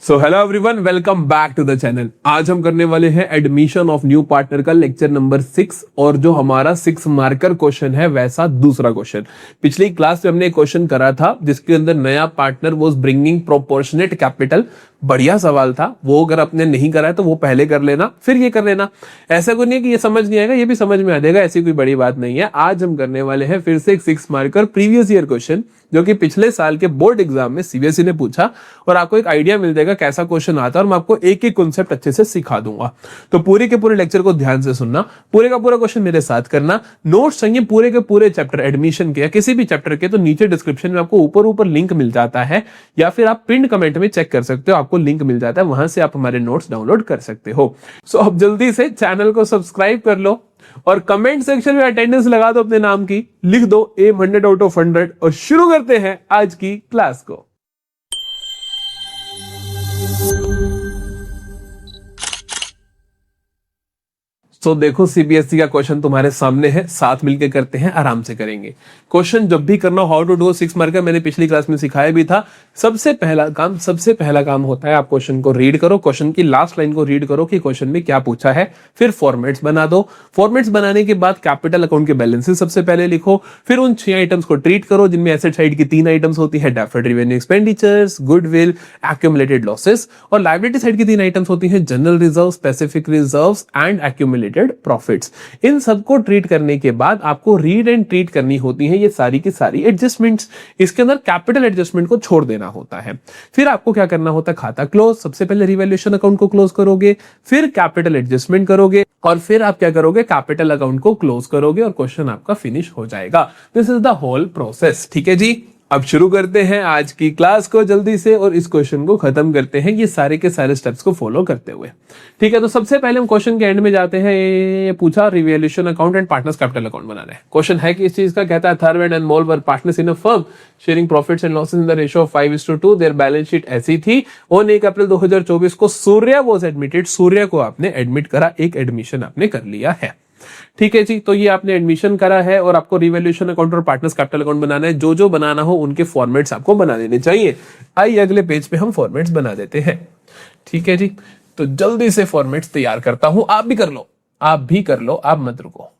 So hello everyone, welcome back to the channel. आज हम करने वाले हैं एडमिशन ऑफ न्यू पार्टनर का लेक्चर नंबर 6 और जो हमारा 6 मार्कर क्वेश्चन है वैसा दूसरा क्वेश्चन। पिछली क्लास में हमने एक क्वेश्चन करा था जिसके अंदर नया partner was bringing proportionate capital. बढ़िया सवाल था वो, अगर आपने नहीं करा है तो वो पहले कर लेना फिर ये कर लेना। ऐसा कोई नहीं है कि ये समझ नहीं आएगा, ये भी समझ में आ जाएगा, ऐसी कोई बड़ी बात नहीं है। आज हम करने वाले हैं फिर से एक 6 मार्कर प्रीवियस ईयर क्वेश्चन जो कि पिछले साल के बोर्ड एग्जाम में सीबीएसई ने पूछा, और आपको एक आइडिया मिल जाएगा कैसा क्वेश्चन आता है और मैं आपको एक एक कॉन्सेप्ट अच्छे से सिखा दूंगा। तो पूरे के पूरे लेक्चर को ध्यान से सुनना, पूरे का पूरा क्वेश्चन मेरे साथ करना। नोट्स चाहिए पूरे के पूरे चैप्टर एडमिशन के या किसी भी चैप्टर के, तो नीचे डिस्क्रिप्शन में आपको ऊपर लिंक मिल जाता है, या फिर आप पिन कमेंट में चेक कर सकते हो, आपको लिंक मिल जाता है, वहां से आप हमारे नोट्स डाउनलोड कर सकते हो। सो अब जल्दी से चैनल को सब्सक्राइब कर लो और कमेंट सेक्शन में अटेंडेंस लगा दो, अपने नाम की लिख दो एम 100 आउट ऑफ 100 और शुरू करते हैं आज की क्लास को। तो देखो सीबीएसई का क्वेश्चन तुम्हारे सामने है, साथ मिलकर करते हैं, आराम से करेंगे। क्वेश्चन जब भी करना हाउ टू डू 6 मार्कर मैंने पिछली क्लास में सिखाया भी था। सबसे पहला काम होता है आप क्वेश्चन को रीड करो, क्वेश्चन की लास्ट लाइन को रीड करो कि क्वेश्चन में क्या पूछा है, फिर फॉर्मेट्स बना दो। फॉर्मेट्स बनाने के बाद कैपिटल अकाउंट के बैलेंसेस सबसे पहले लिखो, फिर उन 6 आइटम्स को ट्रीट करो जिनमें एसेट साइड की 3 आइटम्स होती है, deferred revenue expenditures, goodwill, accumulated losses, और लायबिलिटी साइड की 3 आइटम्स होती है, general reserve, specific reserves and accumulated profits. इन सबको ट्रीट करने के बाद आपको रीड एंड ट्रीट करनी होती है ये सारी की सारी एडजस्टमेंट्स। इसके अंदर कैपिटल एडजस्टमेंट को छोड़ देना होता है। फिर आपको क्या करना होता है, खाता क्लोज, सबसे पहले रिवैल्यूएशन अकाउंट को क्लोज करोगे, फिर कैपिटल एडजस्टमेंट करोगे, और फिर आप क्या करोगे, कैपिटल अकाउंट को क्लोज करोगे और क्वेश्चन आपका फिनिश हो जाएगा। This is the whole process. ठीक है जी, अब शुरू करते हैं आज की क्लास को जल्दी से और इस क्वेश्चन को खत्म करते हैं ये सारे के सारे स्टेप्स को फॉलो करते हुए। ठीक है, तो सबसे पहले हम क्वेश्चन के एंड में जाते हैं। ये पूछा revaluation account and partners capital account बनाना है। क्वेश्चन है कि इस चीज का, कहता है Atharva and Anmol were partners in a firm sharing profits and losses in the ratio of 5:2। Their balance sheet ऐसी थी। ऑन 1 अप्रैल 2024 को सूर्या वाज एडमिटेड, सूर्या को आपने एडमिट करा, एक एडमिशन आपने कर लिया है। ठीक है जी, तो ये आपने एडमिशन करा है और आपको रिवैल्यूएशन अकाउंट और पार्टनर्स कैपिटल अकाउंट बनाना है। जो जो बनाना हो उनके फॉर्मेट्स आपको बना देने चाहिए। आइए अगले पेज पे हम फॉर्मेट्स बना देते हैं। ठीक है जी, तो जल्दी से फॉर्मेट्स तैयार करता हूं, आप भी कर लो, आप मत रुको।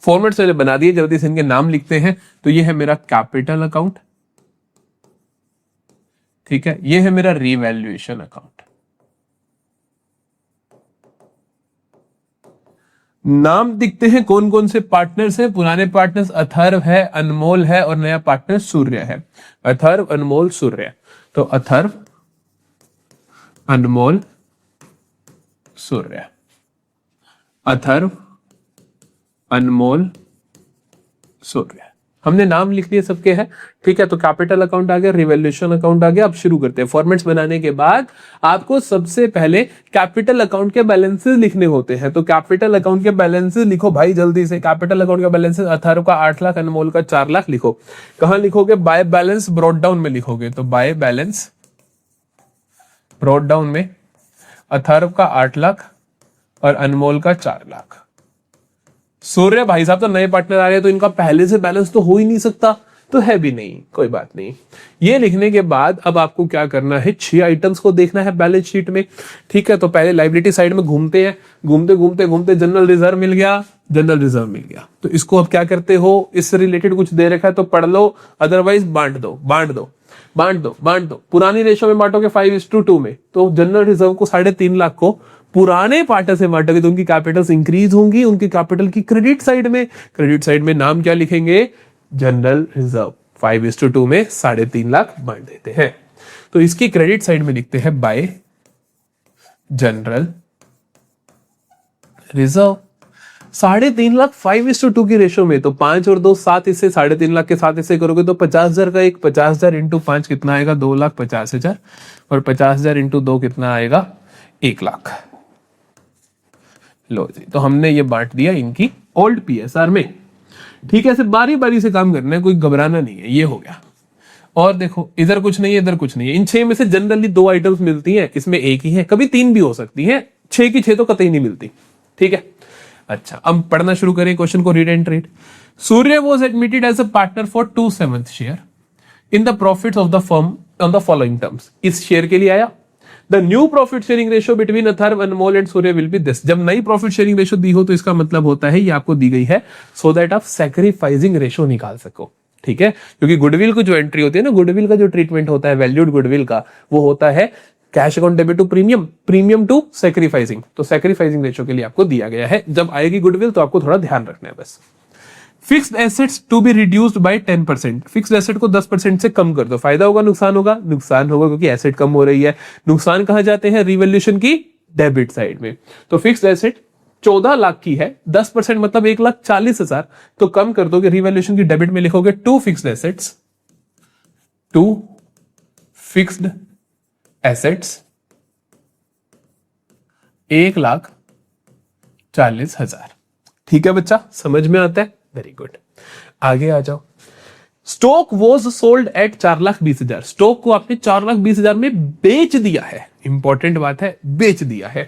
फॉर्मेट्स मैंने बना दिए, जल्दी से इनके नाम लिखते हैं। तो ये है मेरा कैपिटल अकाउंट, ठीक है, ये है मेरा रिवैल्यूएशन अकाउंट। नाम दिखते हैं कौन कौन से पार्टनर्स हैं। पुराने पार्टनर्स अथर्व है, अनमोल है और नया पार्टनर सूर्य है। अथर्व, अनमोल, सूर्य। तो अथर्व, अनमोल, सूर्य, अथर्व, अनमोल, सूर्य। हमने नाम लिख लिए सबके हैं। ठीक है, तो कैपिटल अकाउंट आ गया, रिवैल्यूएशन अकाउंट आ गया। अब शुरू करते हैं। फॉर्मेट्स बनाने के बाद आपको सबसे पहले कैपिटल अकाउंट के बैलेंसेस लिखने होते हैं। तो कैपिटल अकाउंट के बैलेंसेस लिखो भाई जल्दी से। कैपिटल अकाउंट का बैलेंसेस अथर्व का 8 लाख, अनमोल का 4 लाख लिखो। कहां लिखोगे, बाय बैलेंस ब्रॉट डाउन में लिखोगे। तो बाय बैलेंस ब्रॉट डाउन में अथर्व का 8 लाख और अनमोल का 4 लाख। सूर्य भाई साहब तो नए पार्टनर आ रहे हैं तो इनका पहले से बैलेंस तो हो ही नहीं सकता, तो है भी नहीं, कोई बात नहीं। ये लिखने के बाद अब आपको क्या करना है, 6 आइटम्स को देखना है बैलेंस शीट में। ठीक है, तो पहले लायबिलिटी साइड में घूमते हैं, घूमते जनरल रिजर्व मिल गया, जनरल रिजर्व मिल गया। तो इसको अब क्या करते हो, इससे रिलेटेड कुछ दे रखा है तो पढ़ लो, अदरवाइज बांट दो। पुरानी रेशो में बांटोगे 5:2 में, तो जनरल रिजर्व को 3.5 लाख को पुराने पार्टनर से बांटोगे तो उनकी कैपिटल्स इंक्रीज होंगी, उनकी कैपिटल की क्रेडिट साइड में नाम क्या लिखेंगे, जनरल रिजर्व। 5:2 में 3.5 लाख बांट देते हैं। तो इसकी क्रेडिट साइड में लिखते हैं बाय जनरल रिजर्व। 3.5 लाख 5:2 की रेशो में, तो 5 और 2 7 हिस्से, 3.5 लाख के 7 हिस्से करोगे तो 50,000 का एक, 50,000 इंटू 5 कितना आएगा, 2,50,000, और 50,000 इंटू 2 कितना आएगा, 1 लाख। लो जी, तो हमने ये बांट दिया इनकी ओल्ड पीएसआर में। ठीक है, ऐसे बारी बारी से काम करना है, कोई घबराना नहीं है। ये हो गया। और देखो इधर कुछ नहीं है, इधर कुछ नहीं है। इन 6 में से जनरली 2 आइटम्स मिलती हैं, इसमें एक ही है, कभी 3 भी हो सकती है, 6 की 6 तो कतई नहीं मिलती। ठीक है, अच्छा अब पढ़ना शुरू करें क्वेश्चन को, read and treat. Surya was admitted as a partner for 2/7 share in the profits of the firm on the following terms. इस शेयर के लिए आया, the new profit sharing ratio between Atharv, Anmol and Surya will be this. जब नई profit sharing ratio दी हो तो इसका मतलब होता है ये आपको दी गई है सो दैट आप सैक्रिफाइसिंग रेशियो निकाल सको, ठीक है। क्योंकि गुडविल को जो एंट्री होती है ना, गुडविल का जो ट्रीटमेंट होता है वैल्यूड गुडविल का, वो होता है cash account debit to premium, premium to sacrificing. तो सैक्रिफाइसिंग रेशियो के लिए आपको दिया गया है। जब आएगी गुडविल तो आपको थोड़ा ध्यान रखना है बस। Fixed assets to be reduced by 10%। Fixed asset को 10% से कम कर दो। फायदा होगा नुकसान होगा? नुकसान होगा, क्योंकि एसेट कम हो रही है। नुकसान कहां जाते हैं? रिवैल्यूएशन की डेबिट साइड में। तो फिक्स्ड एसेट 14 लाख की है, 10% मतलब 1,40,000, तो कम कर दोगे, रिवैल्यूएशन की डेबिट में लिखोगे to fixed assets, to fixed assets 1,40,000। ठीक है बच्चा, समझ में आता है? वेरी गुड, आगे आ जाओ। Stock was sold at 4,20,000। Stock को आपने 4,20,000 में बेच दिया है। इंपॉर्टेंट बात है, बेच दिया है।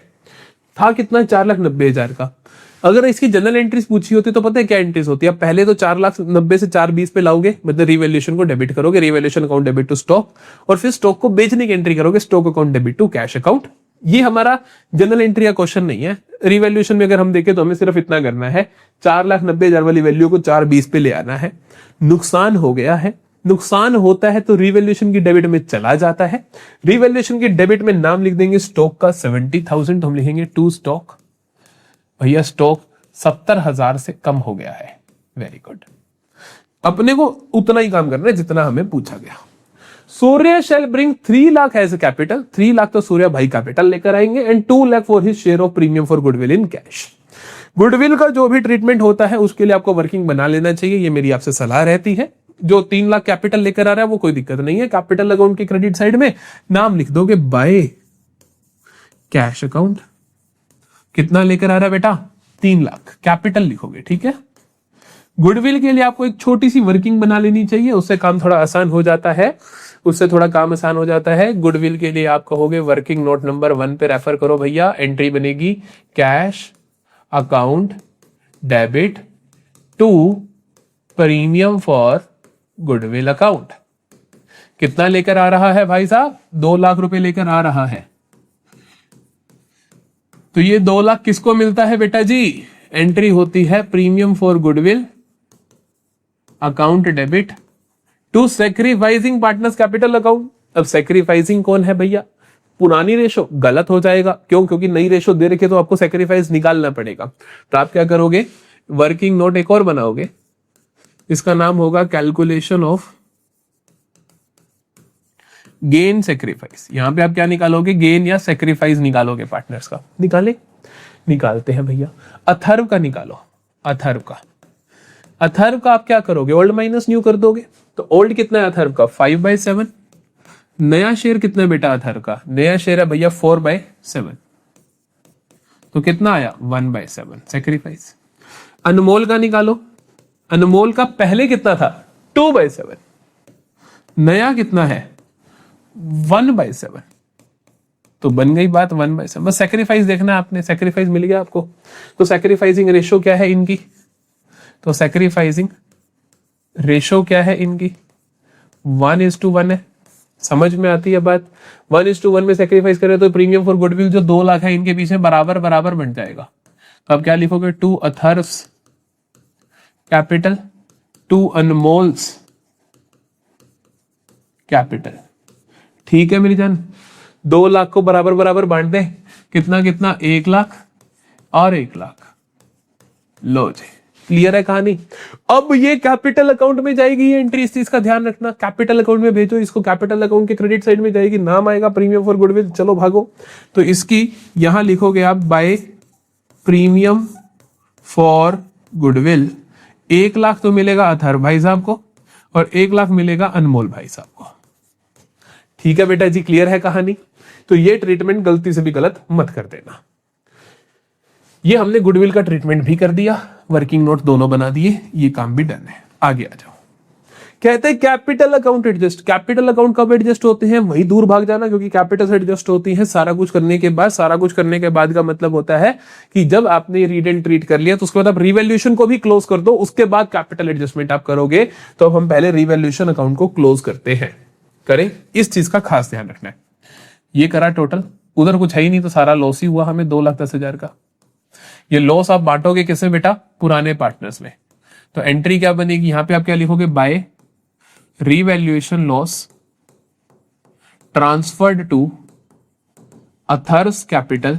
था कितना? 4,90,000 का। अगर इसकी जनरल एंट्रीज पूछी होती तो पता है क्या एंट्रीज होती है? आप पहले तो 4,90,000 से 4,20,000 पे लाओगे, मतलब रिवैल्यूएशन को डेबिट करोगे, revaluation account debit to stock, और फिर स्टॉक को बेचने की एंट्री करोगे, stock account debit to cash account. ये हमारा जनरल एंट्री का क्वेश्चन नहीं है। रिवैल्यूएशन में अगर हम देखें तो हमें सिर्फ इतना करना है, 4,90,000 वाली वैल्यू को 4,20 पे ले आना है। नुकसान हो गया है, नुकसान होता है तो रिवैल्यूएशन की डेबिट में चला जाता है। रिवैल्यूएशन की डेबिट में नाम लिख देंगे स्टॉक का 70,000, तो हम लिखेंगे टू स्टॉक। भैया स्टॉक 70,000 से कम हो गया है। वेरी गुड, अपने को उतना ही काम करना है जितना हमें पूछा गया। Surya shall bring 3 lakh as capital. 3 lakh तो सूर्य भाई कैपिटल लेकर आएंगे, and 2 lakh for his share of premium for goodwill in cash. Goodwill का जो भी ट्रीटमेंट होता है उसके लिए आपको वर्किंग बना लेना चाहिए, ये मेरी आपसे सलाह रहती है। जो 3 लाख कैपिटल लेकर आ रहा है वो कोई दिक्कत नहीं है, कैपिटल अकाउंट के क्रेडिट साइड में नाम लिख दोगे बाय कैश अकाउंट। कितना लेकर आ रहा है बेटा? 3 लाख, कैपिटल लिखोगे, ठीक है। गुडविल के लिए आपको एक छोटी सी वर्किंग बना लेनी चाहिए, उससे काम थोड़ा आसान हो जाता है, उससे थोड़ा काम आसान हो जाता है। गुडविल के लिए आप कहोगे वर्किंग नोट नंबर 1 पे रेफर करो भैया। एंट्री बनेगी cash account debit to premium for goodwill account. कितना लेकर आ रहा है भाई साहब? 2 लाख रुपए लेकर आ रहा है। तो ये 2 लाख किसको मिलता है बेटा जी? एंट्री होती है premium for goodwill account debit to sacrificing partners capital account. अब सैक्रिफाइसिंग कौन है भैया? पुरानी रेशो, गलत हो जाएगा। क्यों? क्योंकि नई रेशो दे रखे तो आपको सैक्रिफाइस निकालना पड़ेगा। तो आप क्या करोगे? वर्किंग नोट एक और बनाओगे, इसका नाम होगा कैलकुलेशन ऑफ गेन सैक्रिफाइस। यहां पे आप क्या निकालोगे? गेन या सैक्रिफाइस निकालोगे पार्टनर्स का। निकालते हैं भैया। अथर्व का निकालो। अथर्व का आप क्या करोगे? ओल्ड माइनस न्यू कर दोगे। तो ओल्ड कितना है अथर्व का? 5/7। नया शेयर कितना है बेटा अथर्व का? नया शेयर है भैया 4/7, तो कितना आया? 1/7 सैक्रिफाइस। अनमोल का निकालो। अनमोल का पहले कितना था? 2/7। नया कितना है? 1/7। तो बन गई बात 1/7। बस सैक्रिफाइस देखना है आपने, सैक्रिफाइस मिल गया आपको। तो सैक्रिफाइसिंग रेशो क्या है इनकी? तो सैक्रिफाइसिंग रेशो क्या है इनकी? 1:1 है। समझ में आती है बात? 1:1 में सैक्रिफाइस करें तो प्रीमियम फॉर गुडविल जो 2 लाख है इनके पीछे बराबर बराबर बन जाएगा। तो आप क्या लिखोगे? To Atharva's capital to Anmol's capital. ठीक है मेरी जान, 2 लाख को बराबर बराबर बांट दें। कितना कितना? 1 लाख और 1 लाख। लो जी, क्लियर है कहानी। अब ये कैपिटल अकाउंट में जाएगी ये एंट्री, इस चीज का ध्यान रखना। कैपिटल अकाउंट में भेजो इसको, कैपिटल अकाउंट के क्रेडिट साइड में जाएगी, नाम आएगा प्रीमियम फॉर गुडविल। चलो भागो। तो इसकी यहां लिखोगे आप by premium for goodwill. 1 lakh तो मिलेगा अथर्व भाई साहब को और 1 लाख मिलेगा अनमोल भाई साहब को। ठीक है बेटा जी, क्लियर है कहानी। तो ये ट्रीटमेंट गलती से भी गलत मत कर देना। ये हमने गुडविल का ट्रीटमेंट भी कर दिया, वर्किंग नोट दोनों बना दिए, ये काम भी डन है। आगे आ जाओ। कहते हैं capital account adjust. Capital account कब एडजस्ट होते हैं? वही दूर भाग जाना, क्योंकि कैपिटल से एडजस्ट होती है सारा कुछ करने के बाद। सारा कुछ करने के बाद का मतलब होता है कि जब आपने रीड एंड ट्रीट कर लिया तो उसके बाद आप रिवैल्यूएशन को भी क्लोज कर दो, उसके बाद कैपिटल एडजस्टमेंट आप करोगे। तो अब हम पहले रिवैल्यूएशन अकाउंट को क्लोज करते हैं। करें, इस चीज का खास ध्यान रखना है। ये करा टोटल, उधर कुछ है ही नहीं तो सारा लॉस ही हुआ हमें 2,10,000 का। ये लॉस आप बांटोगे किसमें बेटा? पुराने पार्टनर्स में। तो एंट्री क्या बनेगी? यहां पे आप क्या लिखोगे? By revaluation loss transferred to Atharv's capital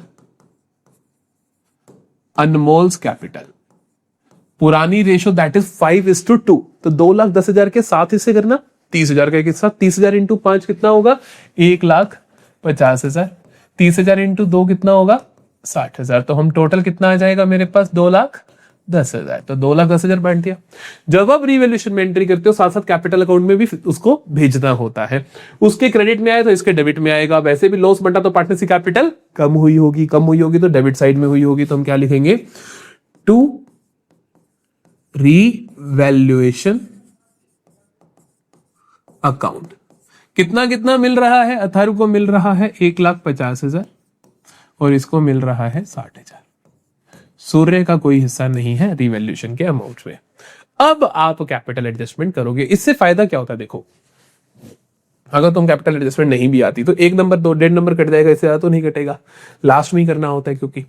Anmol's capital. पुरानी रेशो दैट इज 5:2। तो 2,10,000 के 7 हिस्से करना, 30,000 का एक हिस्सा। 30,000 इंटू 5 कितना होगा? 1,50,000। 30,000 इंटू 2 कितना होगा? 60,000। तो हम टोटल कितना आ जाएगा मेरे पास? 2,10,000। तो 2,10,000 बांट दिया। जब आप रिवैल्यूएशन में एंट्री करते हो साथ साथ कैपिटल अकाउंट में भी उसको भेजना होता है। उसके क्रेडिट में आए तो इसके डेबिट में आएगा। वैसे भी लॉस बटा तो पार्टनरशिप कैपिटल कम हुई होगी तो डेबिट साइड में हुई होगी। तो हम क्या लिखेंगे? To revaluation account. कितना कितना मिल रहा है? अथर्व को मिल रहा है 1,50,000 और इसको मिल रहा है 60,000। सूर्य का कोई हिस्सा नहीं है रिवैल्यूएशन के अमाउंट में। अब आप कैपिटल एडजस्टमेंट करोगे। इससे फायदा क्या होता है? देखो, अगर तुम कैपिटल एडजस्टमेंट नहीं भी आती तो 1 नंबर 2 1.5 नंबर कट जाएगा, इससे ज्यादा तो नहीं कटेगा। लास्ट में ही करना होता है, क्योंकि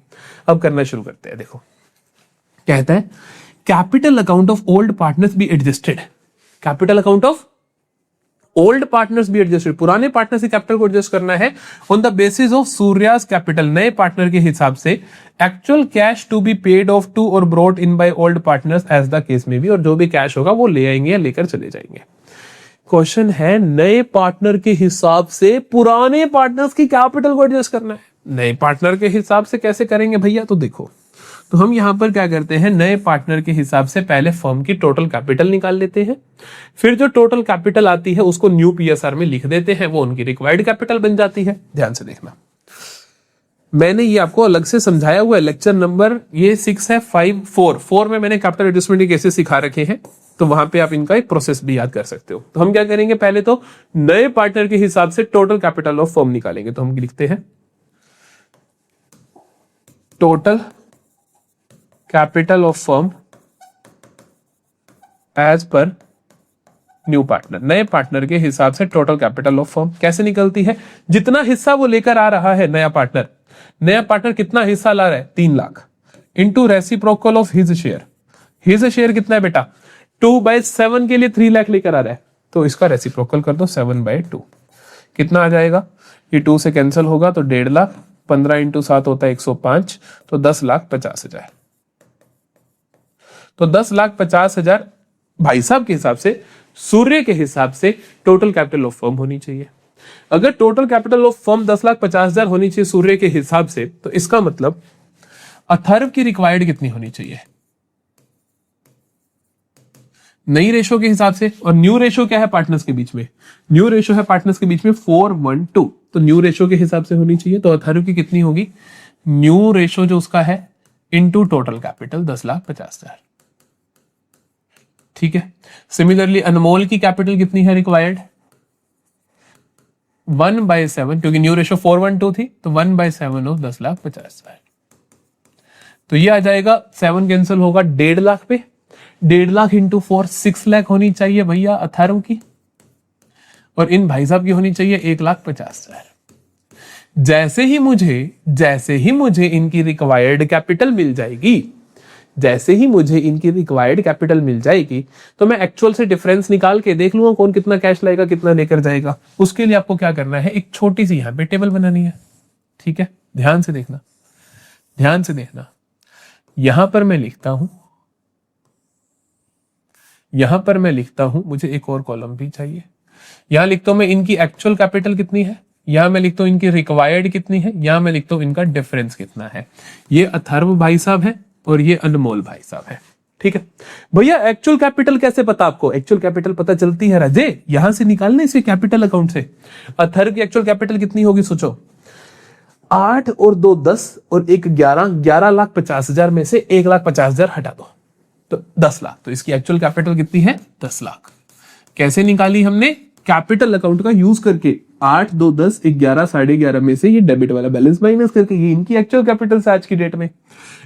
अब करना शुरू करते हैं। देखो, कहता है capital account of old partners be adjusted. Capital account of old partners be adjusted. पुराने पार्टनर से कैपिटल को एडजस्ट करना है on the basis of Surya's capital. नए पार्टनर के हिसाब से actual cash to be paid off to और brought in by old partners as the case में बी। और जो भी कैश होगा वो ले आएंगे या लेकर चले जाएंगे। क्वेश्चन है, नए पार्टनर के हिसाब से पुराने पार्टनर्स की कैपिटल को एडजस्ट करना है। नए पार्टनर के हिसाब से कैसे करेंगे भैया? तो देखो, तो हम यहां पर क्या करते हैं? नए पार्टनर के हिसाब से पहले फर्म की टोटल कैपिटल निकाल लेते हैं। फिर जो टोटल कैपिटल आती है उसको न्यू पीएसआर में लिख देते हैं, वो उनकी रिक्वायर्ड कैपिटल बन जाती है। ध्यान से देखना, मैंने ये आपको अलग से समझाया हुआ है। लेक्चर नंबर ये 6 है, 5, 4 में मैंने कैपिटल एडजस्टमेंट कैसे सिखा रखे हैं, तो वहां पे आप इनका एक प्रोसेस भी याद कर सकते हो। तो हम क्या करेंगे? पहले तो नए पार्टनर के हिसाब से टोटल कैपिटल ऑफ फर्म निकालेंगे। तो हम लिखते हैं total capital of firm as per new partner. नए पार्टनर के हिसाब से टोटल कैपिटल ऑफ फर्म कैसे निकलती है? जितना हिस्सा वो लेकर आ रहा है नया पार्टनर कितना हिस्सा ला रहा है? 3 lakh into reciprocal of his share. His share कितना है बेटा? 2/7 के लिए 3 लाख लेकर आ रहा है, तो इसका रेसिप्रोकल कर दो 7/2। कितना आ जाएगा? ये 2 से कैंसिल होगा तो 1.5 लाख। 15 इंटू 7 होता है 105, तो 10,50,000। तो 10,50,000 भाई साहब के हिसाब से, सूर्य के हिसाब से टोटल कैपिटल ऑफ फर्म होनी चाहिए। अगर टोटल कैपिटल ऑफ फर्म 10,50,000 होनी चाहिए सूर्य के हिसाब से, तो इसका मतलब अथर्व की रिक्वायर्ड कितनी होनी चाहिए नई रेशो के हिसाब से? और न्यू रेशो क्या है पार्टनर्स के बीच में? न्यू रेशो है पार्टनर्स के बीच में 4:1:2। तो न्यू रेशो के हिसाब से होनी चाहिए। तो अथर्व की कितनी होगी? न्यू रेशो जो उसका है इनटू टोटल कैपिटल 10,50,000। ठीक है। सिमिलरली अनमोल की कैपिटल कितनी है रिक्वायर्ड? 1/7, क्योंकि न्यू रेशो 4:1:2 थी, तो 1/7 ऑफ 10,50,000। तो ये आ जाएगा, 7 कैंसिल होगा 1.5 लाख पे। 1.5 लाख इंटू 4 6 लाख होनी चाहिए भैया अथर्व की, और इन भाई साहब की होनी चाहिए 1,50,000। जैसे ही मुझे इनकी रिक्वायर्ड कैपिटल मिल जाएगी, तो मैं एक्चुअल से डिफरेंस निकाल के देख लूंगा कौन कितना कैश लाएगा, कितना लेकर जाएगा। उसके लिए आपको क्या करना है? एक छोटी सी यहां पे टेबल बनानी है। ठीक है, ध्यान से देखना। यहां पर मैं लिखता हूं, मुझे एक और कॉलम भी चाहिए। यहां लिखता हूं मैं इनकी एक्चुअल कैपिटल कितनी है, यहां मैं लिखता हूं इनकी रिक्वायर्ड कितनी है, यहां मैं लिखता हूं इनका डिफरेंस कितना है। ये अथर्व भाई साहब है और ये अनमोल भाई साहब है। ठीक है भैया, एक्चुअल कैपिटल कैसे पता आपको? एक्चुअल कैपिटल पता चलती है राजे, यहां से निकालना इसे कैपिटल अकाउंट से। अथर्व की एक्चुअल कैपिटल कितनी होगी सोचो? 8 और 2 10 और 1 11, 11,50,000 में से 1,50,000 हटा दो तो 10 लाख। तो इसकी एक्चुअल कैपिटल कितनी है? 10 लाख। कैसे निकाली हमने? कैपिटल अकाउंट का यूज करके 8, 2, 10, 11, 11.5 में से ये डेबिट वाला बैलेंस माइनस करके, ये इनकी एक्चुअल कैपिटल से आज की डेट में।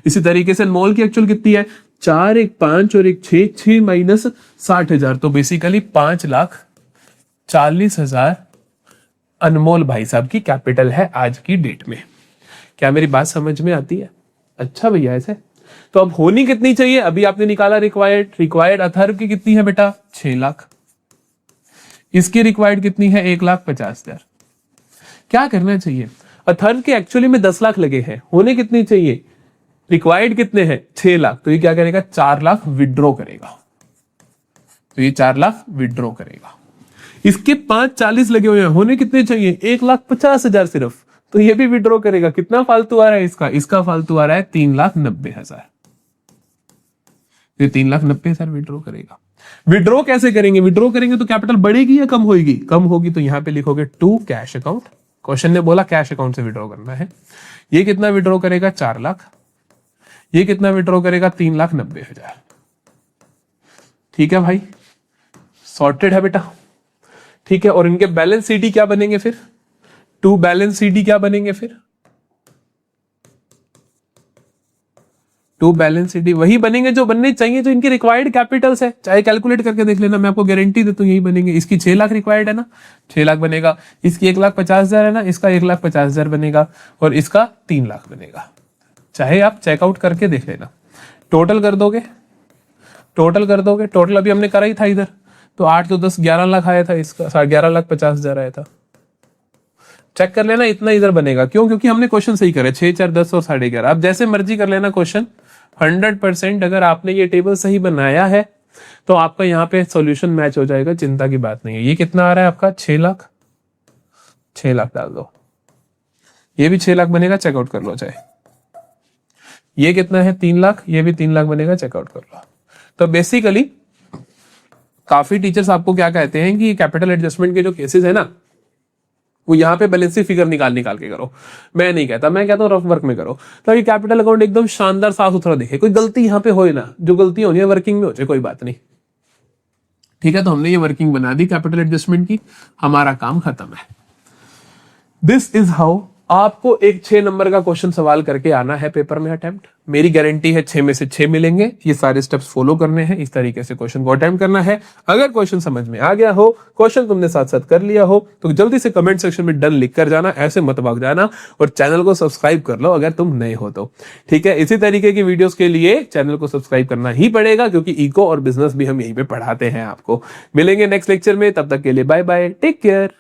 इसी तरीके से अनमोल की एक्चुअल कितनी है? 4, 1, 5 और 1, 6 माइनस 60,000, तो बेसिकली 5,40,000 अनमोल भाई साहब की कैपिटल है आज की डेट में। क्या मेरी बात समझ में आती है? अच्छा भैया, ऐसे तो अब होनी कितनी चाहिए? अभी आपने निकाला रिक्वायर्ड अथर्व की कितनी है बेटा? 6 लाख। इसकी रिक्वायर्ड कितनी है? 1,50,000। क्या करना चाहिए? अथर्व के एक्चुअली में 10 लाख लगे हैं, होने कितनी चाहिए? रिक्वायर्ड कितने हैं? 6 लाख। तो ये क्या करेगा? 4 लाख विड्रॉ करेगा। तो ये 4 लाख विड्रॉ करेगा। इसके 5,40 लगे हुए हैं, होने कितने चाहिए? 1,50,000 सिर्फ। तो ये भी विड्रॉ करेगा। कितना फालतू आ रहा है इसका? इसका फालतू आ रहा है 3,90,000। ये 3,90,000 विड्रॉ करेगा। विड्रॉ कैसे करेंगे? विड्रॉ करेंगे तो कैपिटल बढ़ेगी या कम होगी? कम होगी, तो यहां पे लिखोगे टू कैश अकाउंट। क्वेश्चन ने बोला कैश अकाउंट से विड्रॉ करना है। ये कितना विड्रॉ करेगा? 4 लाख। ये कितना विड्रॉ करेगा? 3,90,000। ठीक है भाई, सॉर्टेड है बेटा। ठीक है, और इनके बैलेंस सीडी क्या बनेंगे फिर? टू बैलेंस सीडी क्या बनेंगे फिर? टू बैलेंस सीडी वही बनेंगे जो बनने चाहिए, जो इनके रिक्वायर्ड कैपिटल्स है। चाहे कैलकुलेट करके देख लेना, मैं आपको गारंटी देता हूं यही बनेंगे। इसकी 6 लाख रिक्वायर्ड है ना, 6 लाख बनेगा। इसकी 1,50,000 है ना, इसका 1,50,000 बनेगा। और इसका 3 लाख बनेगा। चाहे आप चेकआउट करके देख लेना। टोटल कर दोगे, टोटल अभी हमने करा ही था इधर, तो 8, 2, 10, 11 लाख आया था इसका, 11,50,000 आया था। चेक कर लेना, इतना इधर बनेगा। क्यों? क्योंकि हमने क्वेश्चन सही करे, 6, 4, 10 और 11.5। आप जैसे मर्जी कर लेना क्वेश्चन। 100% अगर आपने ये टेबल सही बनाया है तो आपका यहाँ पे सॉल्यूशन मैच हो जाएगा, चिंता की बात नहीं है। ये कितना आ रहा है आपका? 6 लाख। 6 लाख डाल दो, ये भी 6 लाख बनेगा, चेकआउट कर लो। चाहे ये कितना है? 3 लाख। ये भी 3 लाख बनेगा, चेकआउट कर लो। तो बेसिकली काफी टीचर्स आपको क्या कहते हैं कि कैपिटल एडजस्टमेंट के जो केसेस है ना, वो यहाँ पे बैलेंस शीट फिगर निकाल के करो। मैं नहीं कहता, मैं कहता हूँ रफ वर्क में करो, ताकि कैपिटल अकाउंट एकदम शानदार साफ सुथरा दिखे। कोई गलती यहाँ पे हो ना, जो गलती होनी है वर्किंग में हो जाए, कोई बात नहीं। ठीक है, तो हमने ये वर्किंग बना दी कैपिटल एडजस्टमेंट की, हमारा काम खत्म है। दिस इज हाउ आपको एक 6 नंबर का क्वेश्चन सवाल करके आना है पेपर में अटेम्प्ट। मेरी गारंटी है 6 में से 6 मिलेंगे। ये सारे स्टेप्स फॉलो करने हैं, इस तरीके से क्वेश्चन को अटेम्प्ट करना है। अगर क्वेश्चन समझ में आ गया हो, क्वेश्चन तुमने साथ साथ कर लिया हो, तो जल्दी से कमेंट सेक्शन में डन लिख कर जाना, ऐसे मत भाग जाना। और चैनल को सब्सक्राइब कर लो अगर तुम नए हो तो। ठीक है, इसी तरीके की वीडियोस के लिए चैनल को सब्सक्राइब करना ही पड़ेगा, क्योंकि इको और बिजनेस भी हम यहीं पे पढ़ाते हैं आपको। मिलेंगे नेक्स्ट लेक्चर में, तब तक के लिए बाय बाय, टेक केयर।